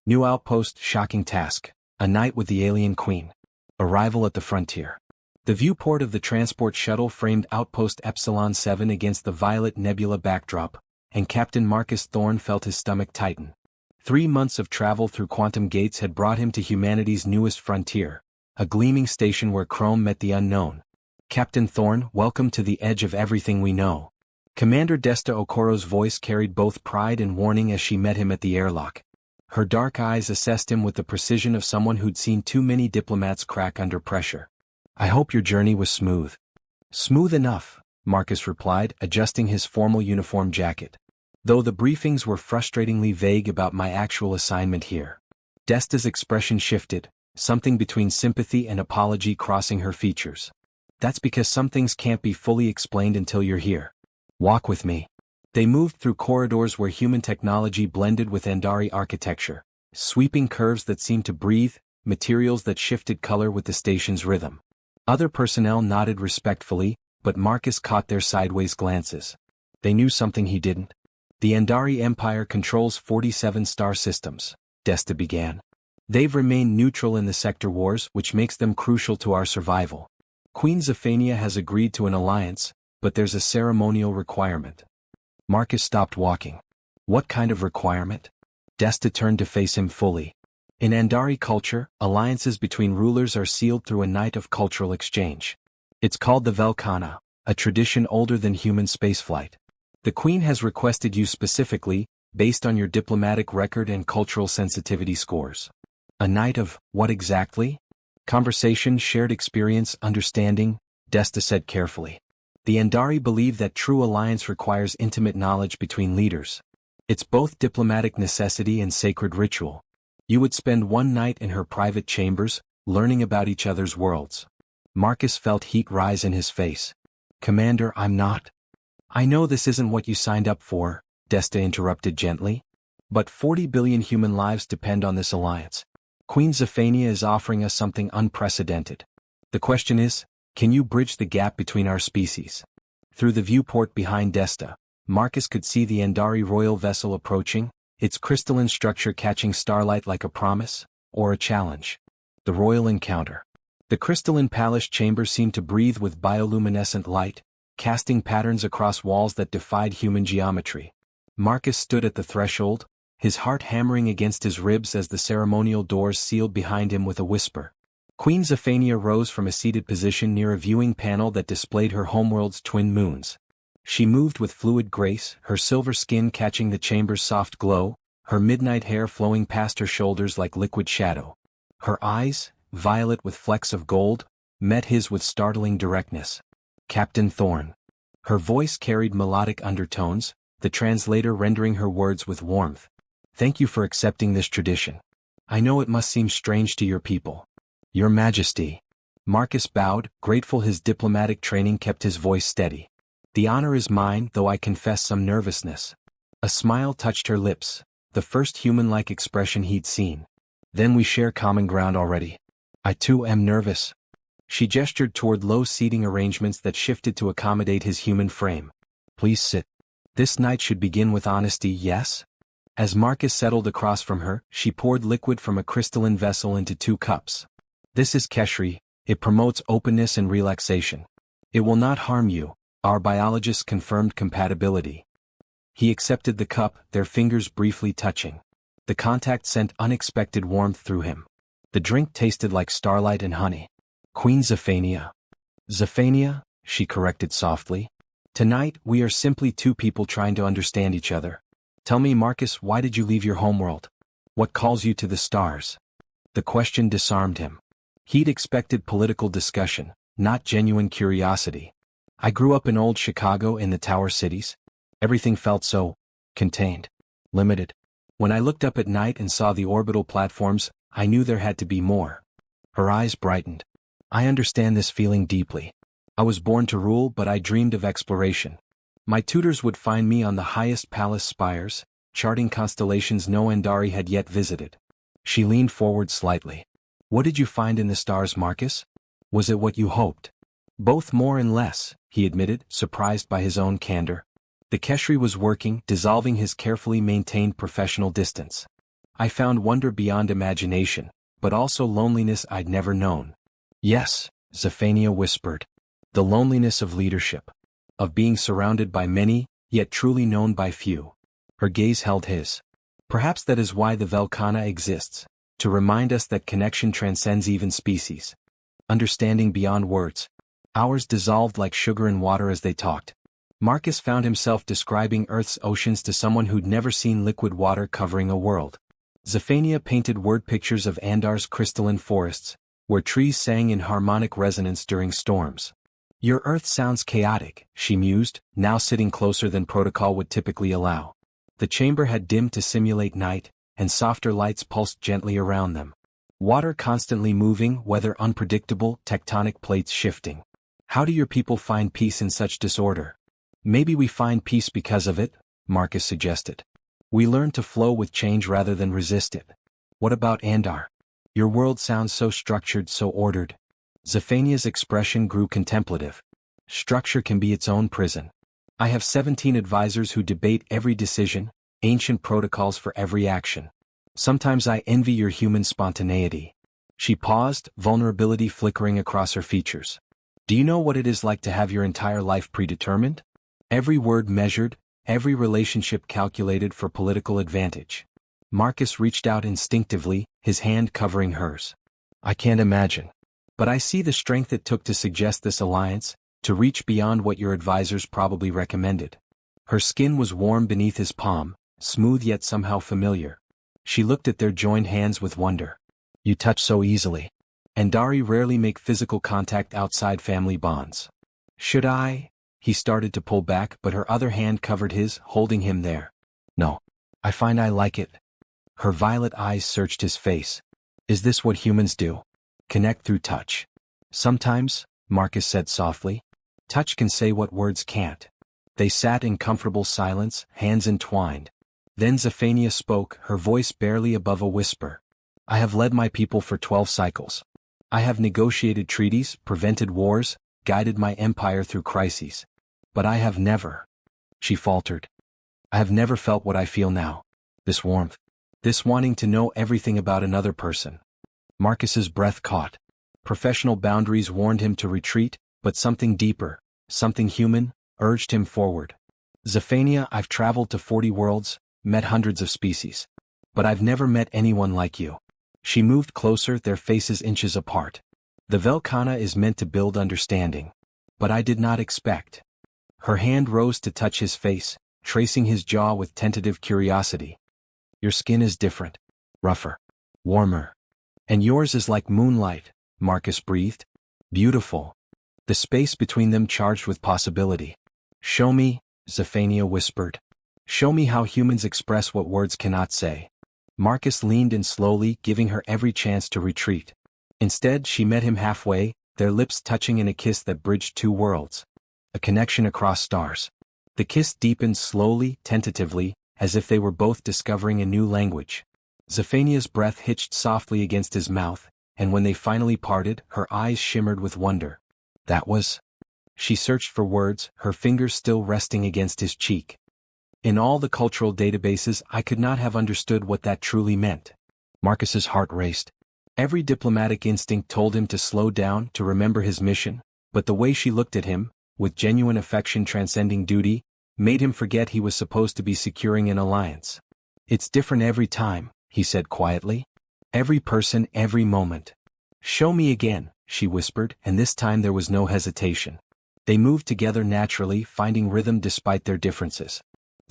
New outpost, shocking task. A night with the alien queen. Arrival at the frontier. The viewport of the transport shuttle framed Outpost Epsilon 7 against the violet nebula backdrop, and Captain Marcus Thorne felt his stomach tighten. 3 months of travel through quantum gates had brought him to humanity's newest frontier, a gleaming station where Chrome met the unknown. Captain Thorne, welcome to the edge of everything we know. Commander Desta Okoro's voice carried both pride and warning as she met him at the airlock. Her dark eyes assessed him with the precision of someone who'd seen too many diplomats crack under pressure. I hope your journey was smooth. Smooth enough, Marcus replied, adjusting his formal uniform jacket. Though the briefings were frustratingly vague about my actual assignment here. Desta's expression shifted, something between sympathy and apology crossing her features. That's because some things can't be fully explained until you're here. Walk with me. They moved through corridors where human technology blended with Andari architecture, sweeping curves that seemed to breathe, materials that shifted color with the station's rhythm. Other personnel nodded respectfully, but Marcus caught their sideways glances. They knew something he didn't. The Andari Empire controls 47 star systems, Desta began. They've remained neutral in the sector wars, which makes them crucial to our survival. Queen Zephania has agreed to an alliance, but there's a ceremonial requirement. Marcus stopped walking. What kind of requirement? Desta turned to face him fully. In Andari culture, alliances between rulers are sealed through a night of cultural exchange. It's called the Velkana, a tradition older than human spaceflight. The Queen has requested you specifically, based on your diplomatic record and cultural sensitivity scores. A night of, what exactly? Conversation, shared experience, understanding, Desta said carefully. The Andari believe that true alliance requires intimate knowledge between leaders. It's both diplomatic necessity and sacred ritual. You would spend one night in her private chambers, learning about each other's worlds. Marcus felt heat rise in his face. Commander, I'm not. I know this isn't what you signed up for, Desta interrupted gently. But 40 billion human lives depend on this alliance. Queen Zephania is offering us something unprecedented. The question is, can you bridge the gap between our species? Through the viewport behind Desta, Marcus could see the Andari royal vessel approaching, its crystalline structure catching starlight like a promise, or a challenge. The royal encounter. The crystalline palace chamber seemed to breathe with bioluminescent light, casting patterns across walls that defied human geometry. Marcus stood at the threshold, his heart hammering against his ribs as the ceremonial doors sealed behind him with a whisper. Queen Zephania rose from a seated position near a viewing panel that displayed her homeworld's twin moons. She moved with fluid grace, her silver skin catching the chamber's soft glow, her midnight hair flowing past her shoulders like liquid shadow. Her eyes, violet with flecks of gold, met his with startling directness. Captain Thorne. Her voice carried melodic undertones, the translator rendering her words with warmth. Thank you for accepting this tradition. I know it must seem strange to your people. Your Majesty. Marcus bowed, grateful his diplomatic training kept his voice steady. The honor is mine, though I confess some nervousness. A smile touched her lips, the first human-like expression he'd seen. Then we share common ground already. I too am nervous. She gestured toward low seating arrangements that shifted to accommodate his human frame. Please sit. This night should begin with honesty, yes? As Marcus settled across from her, she poured liquid from a crystalline vessel into 2 cups. This is Keshri. It promotes openness and relaxation. It will not harm you, our biologists confirmed compatibility. He accepted the cup, their fingers briefly touching. The contact sent unexpected warmth through him. The drink tasted like starlight and honey. Queen Zephania. Zephania, she corrected softly. Tonight, we are simply 2 people trying to understand each other. Tell me, Marcus, why did you leave your homeworld? What calls you to the stars? The question disarmed him. He'd expected political discussion, not genuine curiosity. I grew up in old Chicago in the Tower Cities. Everything felt so contained, limited. When I looked up at night and saw the orbital platforms, I knew there had to be more. Her eyes brightened. I understand this feeling deeply. I was born to rule, but I dreamed of exploration. My tutors would find me on the highest palace spires, charting constellations no Andari had yet visited. She leaned forward slightly. What did you find in the stars, Marcus? Was it what you hoped? Both more and less, he admitted, surprised by his own candor. The Keshri was working, dissolving his carefully maintained professional distance. I found wonder beyond imagination, but also loneliness I'd never known. Yes, Zephania whispered. The loneliness of leadership. Of being surrounded by many, yet truly known by few. Her gaze held his. Perhaps that is why the Velkhana exists, to remind us that connection transcends even species. Understanding beyond words. Hours dissolved like sugar in water as they talked. Marcus found himself describing Earth's oceans to someone who'd never seen liquid water covering a world. Zephania painted word pictures of Andar's crystalline forests, where trees sang in harmonic resonance during storms. Your Earth sounds chaotic, she mused, now sitting closer than protocol would typically allow. The chamber had dimmed to simulate night, and softer lights pulsed gently around them. Water constantly moving, weather unpredictable, tectonic plates shifting. How do your people find peace in such disorder? Maybe we find peace because of it, Marcus suggested. We learn to flow with change rather than resist it. What about Andar? Your world sounds so structured, so ordered. Zephania's expression grew contemplative. Structure can be its own prison. I have 17 advisors who debate every decision, ancient protocols for every action. Sometimes I envy your human spontaneity. She paused, vulnerability flickering across her features. Do you know what it is like to have your entire life predetermined? Every word measured, every relationship calculated for political advantage. Marcus reached out instinctively, his hand covering hers. I can't imagine. But I see the strength it took to suggest this alliance, to reach beyond what your advisors probably recommended. Her skin was warm beneath his palm, smooth yet somehow familiar. She looked at their joined hands with wonder. You touch so easily. Andari rarely make physical contact outside family bonds. Should I? He started to pull back, but her other hand covered his, holding him there. No. I find I like it. Her violet eyes searched his face. Is this what humans do? Connect through touch. Sometimes, Marcus said softly. Touch can say what words can't. They sat in comfortable silence, hands entwined. Then Zephania spoke, her voice barely above a whisper. I have led my people for 12 cycles. I have negotiated treaties, prevented wars, guided my empire through crises. But I have never. She faltered. I have never felt what I feel now. This warmth. This wanting to know everything about another person. Marcus's breath caught. Professional boundaries warned him to retreat, but something deeper, something human, urged him forward. Zephania, I've traveled to 40 worlds, met hundreds of species. But I've never met anyone like you. She moved closer, their faces inches apart. The Velkhana is meant to build understanding. But I did not expect. Her hand rose to touch his face, tracing his jaw with tentative curiosity. Your skin is different. Rougher. Warmer. And yours is like moonlight, Marcus breathed. Beautiful. The space between them charged with possibility. Show me, Zephania whispered. Show me how humans express what words cannot say. Marcus leaned in slowly, giving her every chance to retreat. Instead, she met him halfway, their lips touching in a kiss that bridged two worlds. A connection across stars. The kiss deepened slowly, tentatively, as if they were both discovering a new language. Zephania's breath hitched softly against his mouth, and when they finally parted, her eyes shimmered with wonder. That was? She searched for words, her fingers still resting against his cheek. In all the cultural databases, I could not have understood what that truly meant. Marcus's heart raced. Every diplomatic instinct told him to slow down, to remember his mission, but the way she looked at him, with genuine affection transcending duty, made him forget he was supposed to be securing an alliance. It's different every time, he said quietly. Every person, every moment. Show me again, she whispered, and this time there was no hesitation. They moved together naturally, finding rhythm despite their differences.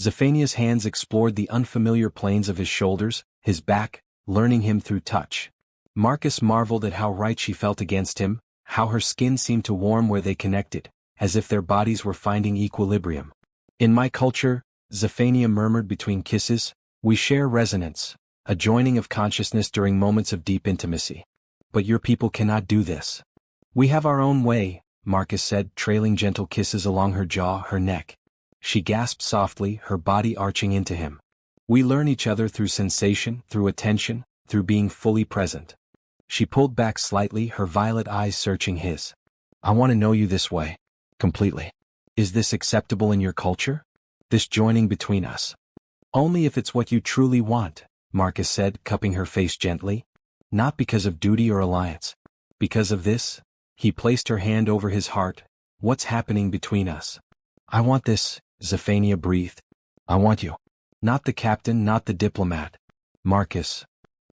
Zephania's hands explored the unfamiliar planes of his shoulders, his back, learning him through touch. Marcus marveled at how right she felt against him, how her skin seemed to warm where they connected, as if their bodies were finding equilibrium. In my culture, Zephania murmured between kisses, we share resonance, a joining of consciousness during moments of deep intimacy. But your people cannot do this. We have our own way, Marcus said, trailing gentle kisses along her jaw, her neck. She gasped softly, her body arching into him. We learn each other through sensation, through attention, through being fully present. She pulled back slightly, her violet eyes searching his. I want to know you this way. Completely. Is this acceptable in your culture? This joining between us? Only if it's what you truly want, Marcus said, cupping her face gently. Not because of duty or alliance. Because of this? He placed her hand over his heart. What's happening between us? I want this, Zephania breathed. I want you. Not the captain, not the diplomat. Marcus.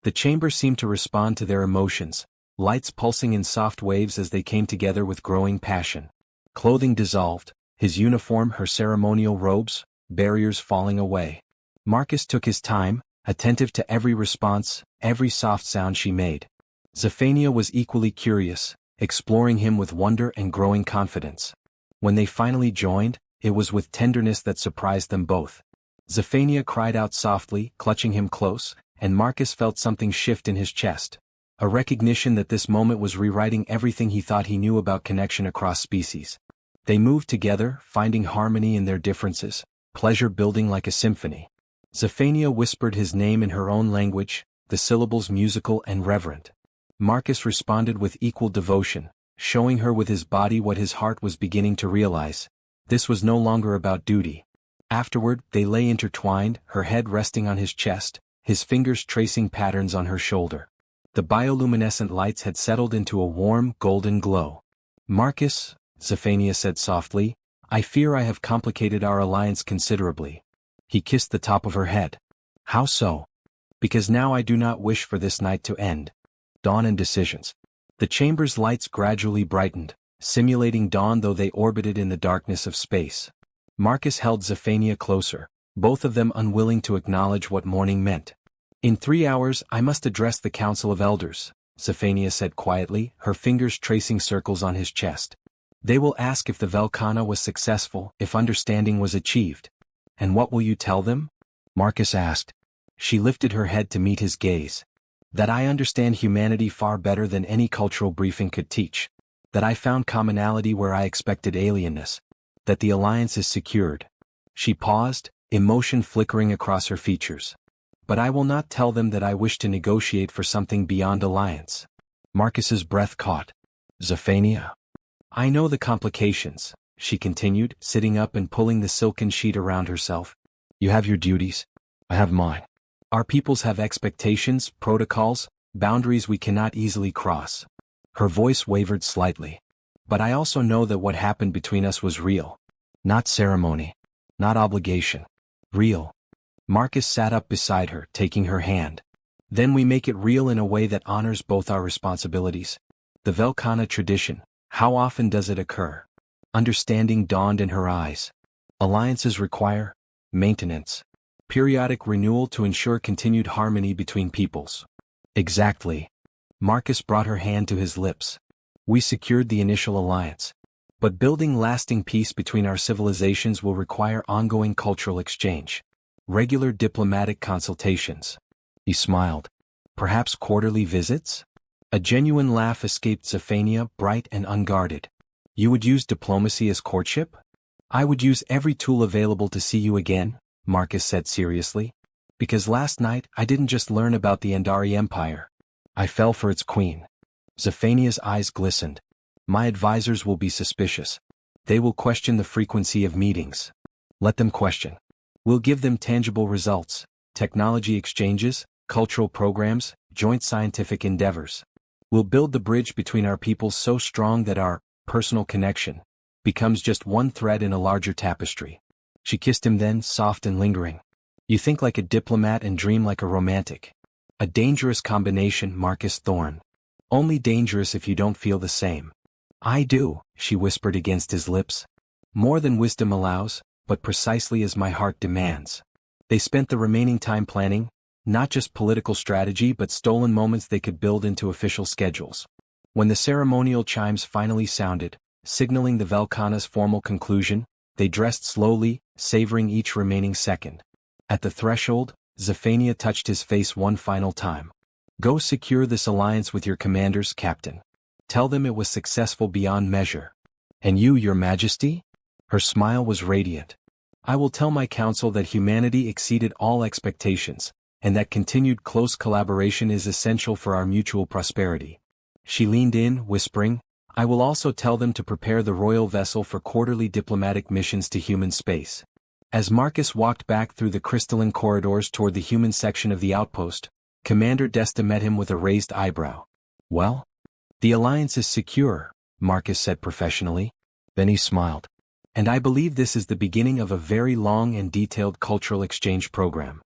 The chamber seemed to respond to their emotions, lights pulsing in soft waves as they came together with growing passion. Clothing dissolved, his uniform, her ceremonial robes, barriers falling away. Marcus took his time, attentive to every response, every soft sound she made. Zephania was equally curious, exploring him with wonder and growing confidence. When they finally joined, it was with tenderness that surprised them both. Zephania cried out softly, clutching him close, and Marcus felt something shift in his chest. A recognition that this moment was rewriting everything he thought he knew about connection across species. They moved together, finding harmony in their differences, pleasure building like a symphony. Zephania whispered his name in her own language, the syllables musical and reverent. Marcus responded with equal devotion, showing her with his body what his heart was beginning to realize. This was no longer about duty. Afterward, they lay intertwined, her head resting on his chest, his fingers tracing patterns on her shoulder. The bioluminescent lights had settled into a warm, golden glow. Marcus, Zephania said softly, I fear I have complicated our alliance considerably. He kissed the top of her head. How so? Because now I do not wish for this night to end. Dawn and decisions. The chamber's lights gradually brightened, simulating dawn though they orbited in the darkness of space. Marcus held Zephania closer, both of them unwilling to acknowledge what morning meant. In 3 hours I must address the Council of Elders, Zephania said quietly, her fingers tracing circles on his chest. They will ask if the Velkhana was successful, if understanding was achieved. And what will you tell them? Marcus asked. She lifted her head to meet his gaze. That I understand humanity far better than any cultural briefing could teach. That I found commonality where I expected alienness. That the alliance is secured. She paused, emotion flickering across her features. But I will not tell them that I wish to negotiate for something beyond alliance. Marcus's breath caught. Zephania. I know the complications, she continued, sitting up and pulling the silken sheet around herself. You have your duties. I have mine. Our peoples have expectations, protocols, boundaries we cannot easily cross. Her voice wavered slightly. But I also know that what happened between us was real. Not ceremony. Not obligation. Real. Marcus sat up beside her, taking her hand. Then we make it real in a way that honors both our responsibilities. The Velkhana tradition, how often does it occur? Understanding dawned in her eyes. Alliances require maintenance. Periodic renewal to ensure continued harmony between peoples. Exactly. Marcus brought her hand to his lips. We secured the initial alliance. But building lasting peace between our civilizations will require ongoing cultural exchange. Regular diplomatic consultations. He smiled. Perhaps quarterly visits? A genuine laugh escaped Zephania, bright and unguarded. You would use diplomacy as courtship? I would use every tool available to see you again, Marcus said seriously. Because last night I didn't just learn about the Andari Empire. I fell for its queen. Zephania's eyes glistened. My advisors will be suspicious. They will question the frequency of meetings. Let them question. We'll give them tangible results, technology exchanges, cultural programs, joint scientific endeavors. We'll build the bridge between our peoples so strong that our personal connection becomes just one thread in a larger tapestry. She kissed him then, soft and lingering. You think like a diplomat and dream like a romantic. A dangerous combination, Marcus Thorne. Only dangerous if you don't feel the same. I do, she whispered against his lips. More than wisdom allows, but precisely as my heart demands. They spent the remaining time planning, not just political strategy but stolen moments they could build into official schedules. When the ceremonial chimes finally sounded, signaling the Velkhana's formal conclusion, they dressed slowly, savoring each remaining second. At the threshold, Zephania touched his face one final time. Go secure this alliance with your commanders, Captain. Tell them it was successful beyond measure. And you, Your Majesty? Her smile was radiant. I will tell my council that humanity exceeded all expectations, and that continued close collaboration is essential for our mutual prosperity. She leaned in, whispering, I will also tell them to prepare the royal vessel for quarterly diplomatic missions to human space. As Marcus walked back through the crystalline corridors toward the human section of the outpost, Commander Desta met him with a raised eyebrow. "Well? The alliance is secure," Marcus said professionally. Then he smiled. "And I believe this is the beginning of a very long and detailed cultural exchange program."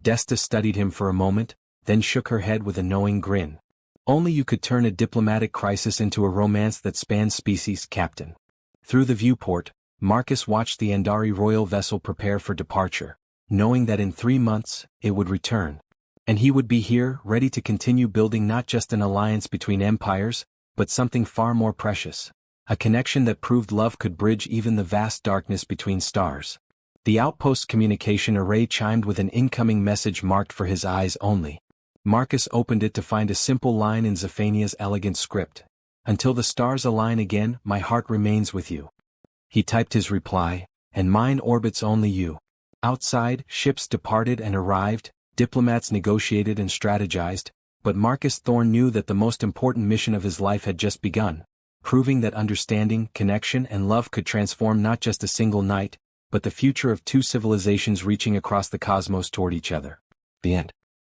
Desta studied him for a moment, then shook her head with a knowing grin. "Only you could turn a diplomatic crisis into a romance that spans species, Captain." Through the viewport, Marcus watched the Andari royal vessel prepare for departure, knowing that in 3 months, it would return. And he would be here, ready to continue building not just an alliance between empires, but something far more precious. A connection that proved love could bridge even the vast darkness between stars. The outpost communication array chimed with an incoming message marked for his eyes only. Marcus opened it to find a simple line in Zephania's elegant script. "Until the stars align again, my heart remains with you." He typed his reply, "And mine orbits only you." Outside, ships departed and arrived, diplomats negotiated and strategized, but Marcus Thorne knew that the most important mission of his life had just begun, proving that understanding, connection, and love could transform not just a single night, but the future of 2 civilizations reaching across the cosmos toward each other. The end.